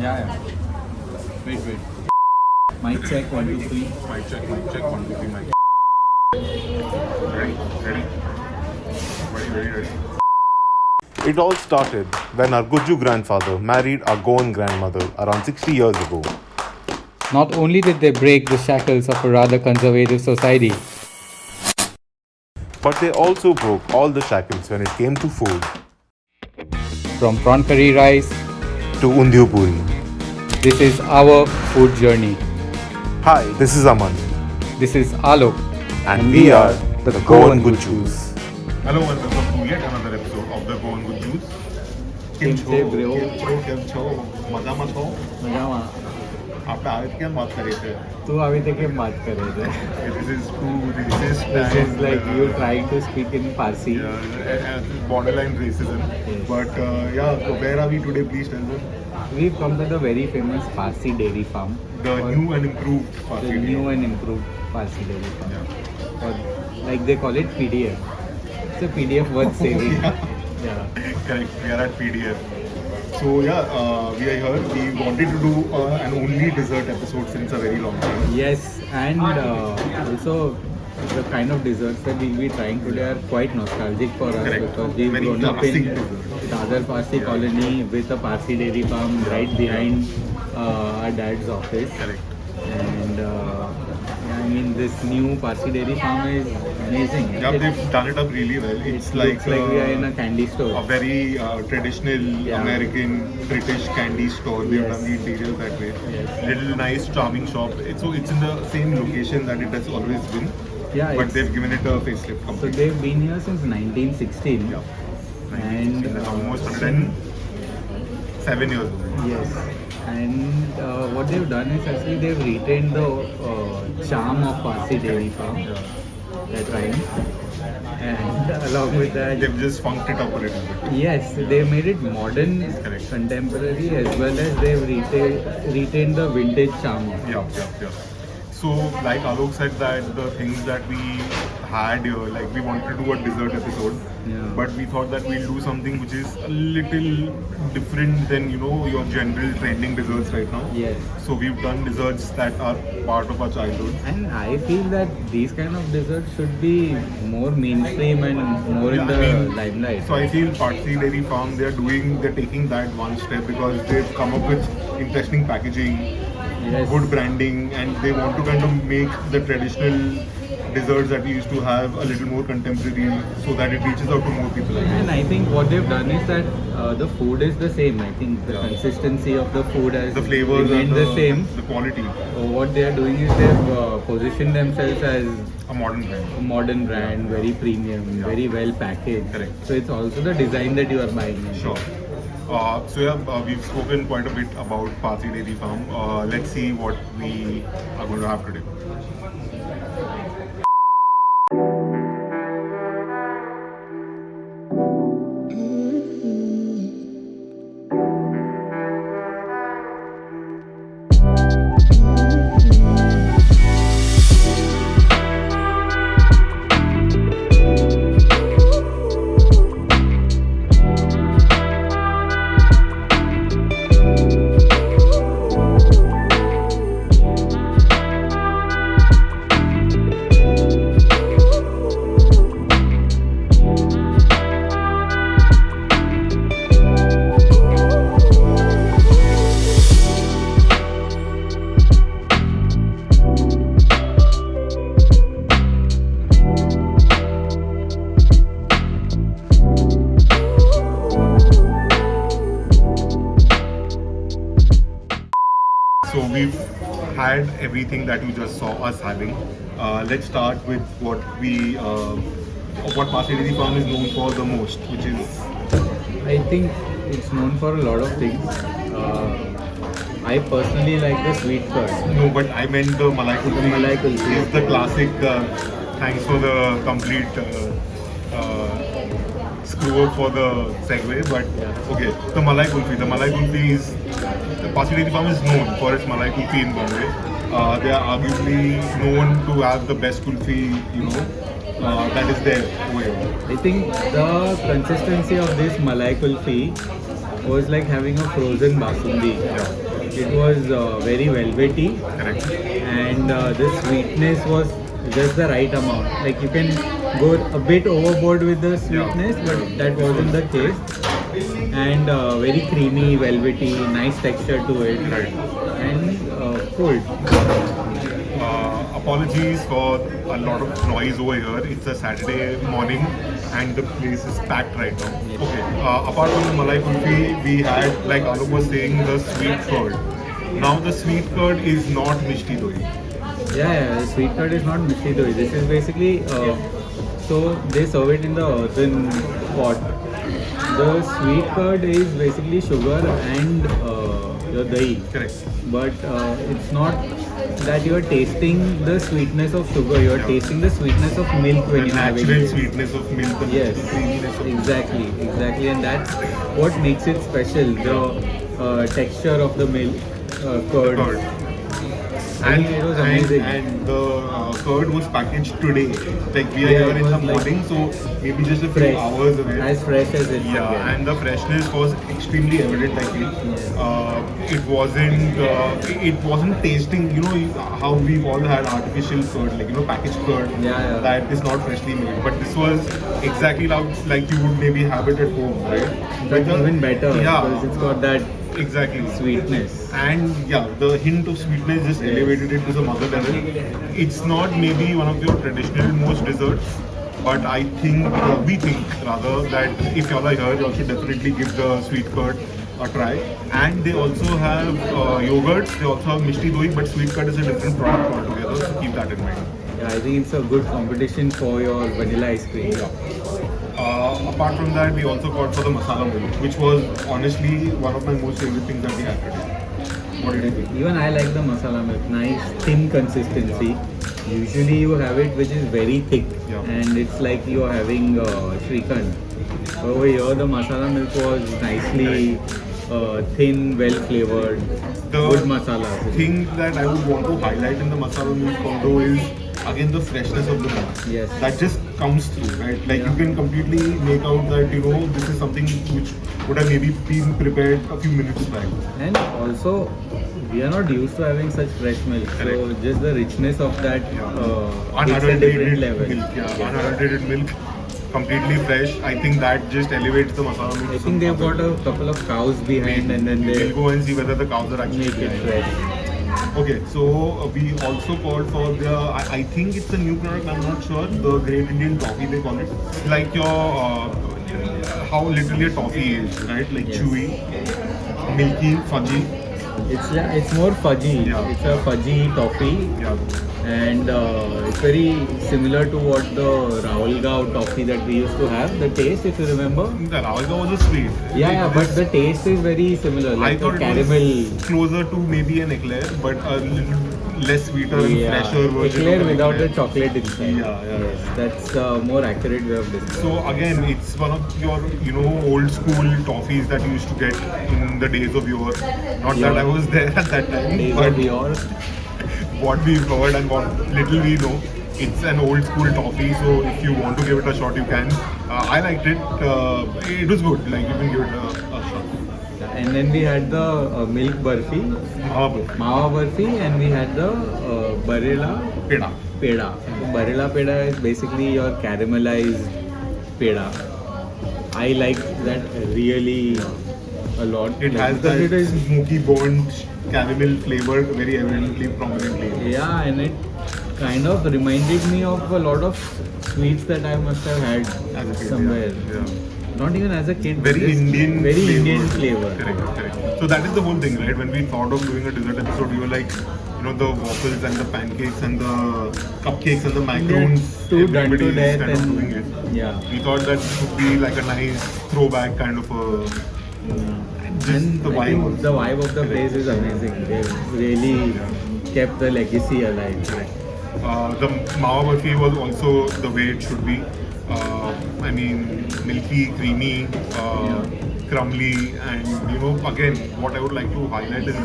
Yeah, yeah. Wait, wait. Mic check, 1, 2, 3. Mic check, 1, 2, 3, mic. Ready, ready, ready. It all started when our Gujju grandfather married our Goan grandmother around 60 years ago. Not only did they break the shackles of a rather conservative society, But they also broke all the shackles when it came to food. from prawn curry rice, To Undiyu Puri. this is our food journey. Hi, this is Aman. This is Alok. And we are the Goan Gujjus. Hello and welcome to yet another episode of the Goan Gujjus. કેમ છે bro? કેમ છો? મજામાં છો? મજામાં. આપણે આવી રીતે કેમ વાત કરીએ છીએ? તું આવી રીતે કેમ વાત કરે છે? This is too racist. This is and, like you trying to speak in Parsi. borderline racism. Yes. But so where are we today? Please tell us. We've come to the very famous Parsi Dairy Farm. The new and improved Parsi The Dairy. new and improved Parsi Dairy Farm. Yeah. Or like they call it PDF. It's a PDF worth saving. Yeah. Correct. We are at PDF. So we are here. We wanted to do an only dessert episode since a very long time. Yes, and also the kind of desserts that we'll be trying today are quite nostalgic for us. Correct. Because we've Very grown up in classic dessert. Dadar Parsi colony with a Parsi dairy farm right behind our dad's office. Correct. And I mean, this new Parsi dairy farm is amazing. Yeah, they've done it up really well. It's Looks like we are in a candy store. a very traditional Yeah. American British candy store. They've Yes. done the interior that way. Yes. Little nice charming shop. It's in the same location that it has always been. Yeah, But it's- they've given it a facelift So completely. they've been here since 1916. Yeah. And That's almost 107 years old. yes, and what they've done is actually they've retained the charm of Parsi Dairy Farm. That rhymes. And along with that, They've just funked it up a little bit. yes, they made it modern, Correct. contemporary, as well as they've retained the vintage charm of it. Yeah. So, like Alok said, that the things that we had here, like we wanted to do a dessert episode, Yeah. but we thought that we'll do something which is a little different than your general trending desserts right now. Yes. So we've done desserts that are part of our childhood. And I feel that these kind of desserts should be more mainstream and more in the limelight. So I feel Parsi Dairy Farm, they're taking that one step because they've come up with interesting packaging, Yes. good branding, and they want to kind of make the traditional desserts that we used to have a little more contemporary so that it reaches out to more people. And I think what they've done is that the food is the same. I think the Yeah. consistency of the food has The flavors remained and the same. the quality, What they are doing is they've positioned themselves as a modern brand. a modern brand, very premium, very well packaged. Correct. So it's also the design that you are buying. Sure. We've spoken quite a bit about Parsi Dairy Farm. Let's see what we are going to have today. So we've had everything that you just saw us having. Let's start with what Parsi Dairy Farm is known for the most, which is I think it's known for a lot of things. I personally like the sweet curd. no, but I meant the malai kulfi. The malai kulfi. Is the classic. Thanks for the complete screw up for the segue, but Yeah. okay. The malai kulfi. The malai kulfi is the Parsi Dairy Farm is known for its malai kulfi in Bombay. They are arguably known to have the best kulfi, that is there over here. I think the consistency of this malai kulfi was like having a frozen basundi. it was very velvety, Correct. and the sweetness was just the right amount. Like you can go a bit overboard with the sweetness, but that wasn't the case. And very creamy, velvety, nice texture to it, Right. and cold. Apologies for a lot of noise over here. It's a Saturday morning and the place is packed right now. Okay. Apart from the malai kulfi, we had, like Alok was saying, the sweet curd. Now the sweet curd is not mishti doi. Yeah, the sweet curd is not misti doi. This is basically so they serve it in the earthen pot. The sweet curd is basically sugar and your dahi, Correct. but it's not that you are tasting the sweetness of sugar. You are tasting the sweetness of milk when The you have natural it. sweetness of milk and Yes, creaminess of exactly, and that's what makes it special. The texture of the milk curd. curd. I mean, it was amazing. And the curd was packaged today. Like we are Yeah, here it in the was like morning, so maybe just a few fresh, hours away. as fresh as it can Yeah, get. and the freshness was extremely evident. I feel it wasn't tasting. You know how we've all had artificial curd, like packaged curd Yeah. that is not freshly made. But this was exactly like you would maybe have it at home, right? But the- even better Yeah, because it's got that exactly. sweetness. And yeah, the hint of sweetness just elevated it to some other level. It's not maybe one of your traditional most desserts, but I think, we think rather, that if y'all are here, you should definitely give the sweet curd a try. And they also have yogurts, they also have mishti doi, but sweet curd is a different product altogether, so keep that in mind. Yeah, I think it's a good competition for your vanilla ice cream. Apart from that, we also got for the masala milk, which was honestly one of my most favorite things that we had today. What did you think? Even I like the masala milk, nice thin consistency. Usually you have it which is very thick, Yeah. and it's like you're having Srikhand. Over here the masala milk was nicely thin, well flavored, The good masala. thing that I would want to highlight in the masala milk combo is again the freshness of the milk. Yes. That just comes through, right? Like Yeah. you can completely make out that this is something which would have maybe been prepared a few minutes back. And also, we are not used to having such fresh milk, so Correct. just the richness of that hits a Unadulterated different level. milk, yeah. Yes. Unadulterated milk, completely fresh. I think that just elevates the masala milk. I think they've got a couple of cows behind, and then they We'll go and see whether the cows are actually make it behind. fresh. Okay, so we also called for I think it's a new product, I'm not sure, the Great Indian Toffee they call it. Like how literally a toffee is, right? Like Yes. chewy, milky, fudgy. It's more fudgy. Yeah. It's a fudgy toffee, Yeah, and it's very similar to what the Raulgaon toffee that we used to have. The taste, if you remember. the Ravalga was a sweet. Yeah, but the taste is very similar. I Like thought the it caramel. was closer to maybe an eclair, but a little less sweeter and Yeah, fresher version. eclair of an without the eclair. chocolate inside. Yeah. Yes, that's a more accurate way of describing. So again, it's one of your, old school toffees that you used to get in the days of yore. Not that Yeah. I was there at that time, Days but of yore. what we've heard and what little we know, it's an old school toffee. So if you want to give it a shot, you can. I liked it. It was good. Like you can give it a shot. And then we had the milk burfi, mawa burfi, and we had the barela Peda. peda. Barela peda is basically your caramelized peda. I like that really a lot. It has because that it is, smoky burnt caramel flavor very evidently, prominently. yeah, and it kind of reminded me of a lot of sweets that I must have had As a kid, somewhere. yeah. Not even as a kid. Very just Indian very flavor. Indian flavor. Correct. So that is the whole thing, right? When we thought of doing a dessert episode, we were like, the waffles and the pancakes and the cupcakes and the macaroons. Too done to everybody is death kind of and doing it. yeah. We thought that would be like a nice throwback kind of a. Just And the I vibe. think was- the vibe of the place is amazing. They've really kept the legacy alive. The mawa burfi was also the way it should be. I mean, milky, creamy, crumbly, and again, what I would like to highlight is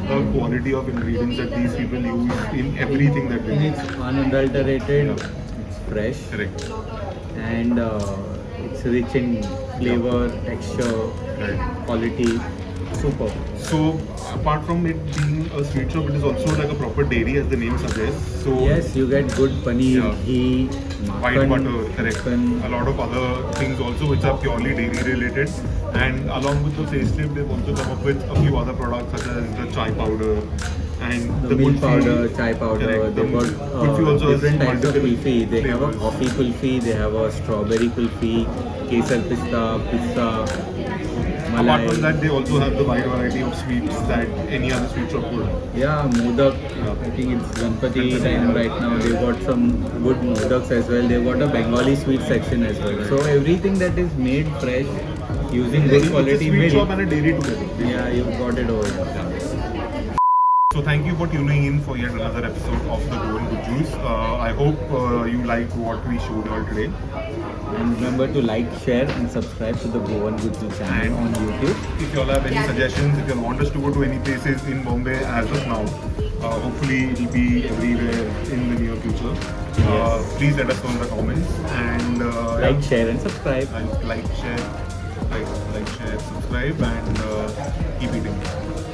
the quality of ingredients that these people use in everything that they And do. it's unadulterated, it's fresh, Correct. and it's rich in flavor, texture, Right. quality. super. So apart from it being a sweet shop, it is also like a proper dairy, as the name suggests. So Yes, you get good paneer, Yeah. ghee, white makhan, butter, correct. makhan. A lot of other things also which are purely dairy related. And along with the facelift, they've also come up with a few other products such as the chai powder and The milk kulfi. powder, chai powder, Correct. they've got Kulfi also has different types of multiple kulfi. They have a flavors. coffee kulfi, they have a strawberry kulfi, kesar pista, Apart malai. from that, they also have the wide variety of sweets that any other sweet shop would have. Yeah, modak. Yeah. I think it's Ganpati Ganpati, time yeah. right now. They've got some good modaks as well. They've got a Bengali sweet section as well. So everything that is made fresh using good It's a quality sweet shop milk. and a dairy together. Yeah, you've got it over here. So thank you for tuning in for yet another episode of the Goan Gujjus. I hope you liked what we showed you all today. And remember to like, share, and subscribe to the Goan Gujjus channel on YouTube. If you all have any suggestions, if you want us to go to any places in Bombay as of now, hopefully it will be everywhere in the near future. Yes. Please let us know in the comments and Like, share, and subscribe. like, share, subscribe, and keep eating.